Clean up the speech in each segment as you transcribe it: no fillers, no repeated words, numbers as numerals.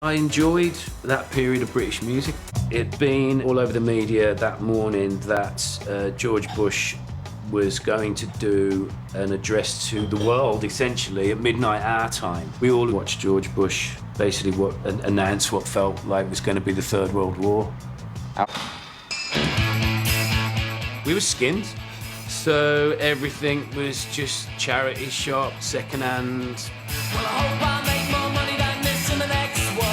I enjoyed that period of British music. It'd been all over the media that morning that George Bush was going to do an address to the world, essentially, at midnight our time. We all watched George Bush basically announce what felt like was going to be the Third World War. We were skinned, so everything was just charity shop, second-hand. Well, I hope I make more money than this in the next world.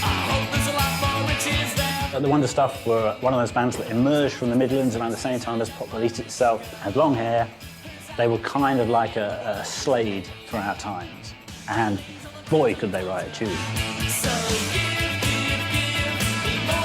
I hope there's a lot more riches there. The Wonder Stuff were one of those bands that emerged from the Midlands around the same time as Pop Released itself. Had long hair. They were kind of like a Slade for our times. And boy, could they write a tune. So give me more.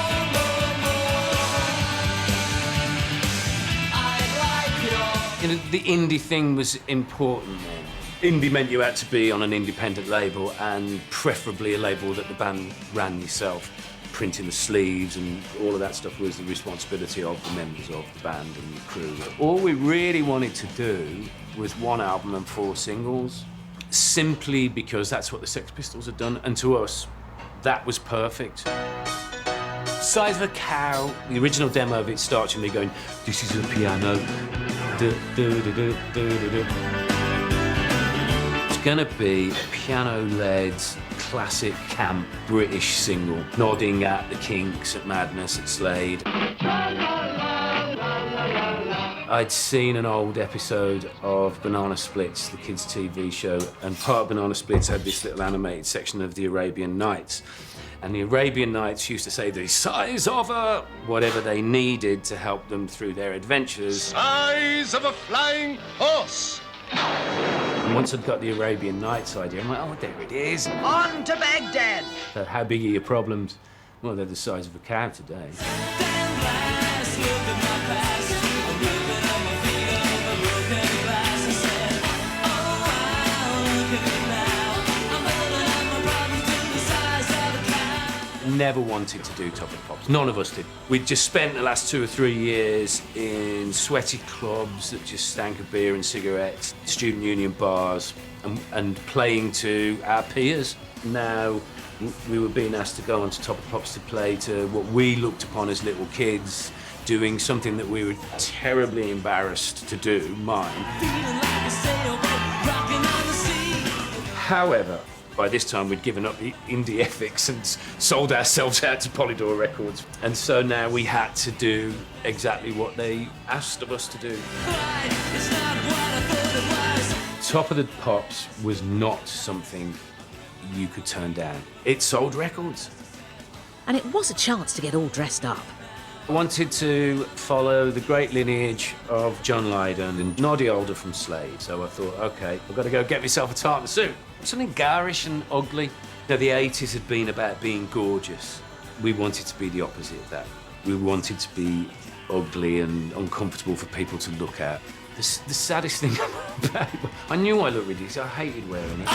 I like your... You know, the indie thing was important then. Indie meant you had to be on an independent label, and preferably a label that the band ran yourself. Printing the sleeves and all of that stuff was the responsibility of the members of the band and the crew. All we really wanted to do was one album and 4 singles, simply because that's what the Sex Pistols had done, and to us, that was perfect. Size of a Cow, the original demo of it starts with me going, "This is a piano." It's gonna be a piano-led, classic camp British single, nodding at the Kinks, at Madness, at Slade. I'd seen an old episode of Banana Splits, the kids' TV show, and part of Banana Splits had this little animated section of the Arabian Nights. And the Arabian Nights used to say the size of a whatever they needed to help them through their adventures. Size of a flying horse. And once I'd got the Arabian Nights idea, I'm like, oh, there it is. On to Baghdad! So how big are your problems? Well, they're the size of a cow today. Never wanted to do Top of the Pops. None of us did. We'd just spent the last 2 or 3 years in sweaty clubs that just stank of beer and cigarettes, student union bars, and playing to our peers. Now, we were being asked to go on to Top of the Pops to play to what we looked upon as little kids, doing something that we were terribly embarrassed to do, mine. However, by this time, we'd given up the indie ethics and sold ourselves out to Polydor Records. And so now we had to do exactly what they asked of us to do. Top of the Pops was not something you could turn down. It sold records. And it was a chance to get all dressed up. I wanted to follow the great lineage of John Lydon and Noddy Older from Slade. So I thought, OK, I've got to go get myself a tartan suit. Something garish and ugly. You know, the 80s had been about being gorgeous. We wanted to be the opposite of that. We wanted to be ugly and uncomfortable for people to look at. The saddest thing about it, I knew I looked ridiculous. I hated wearing it.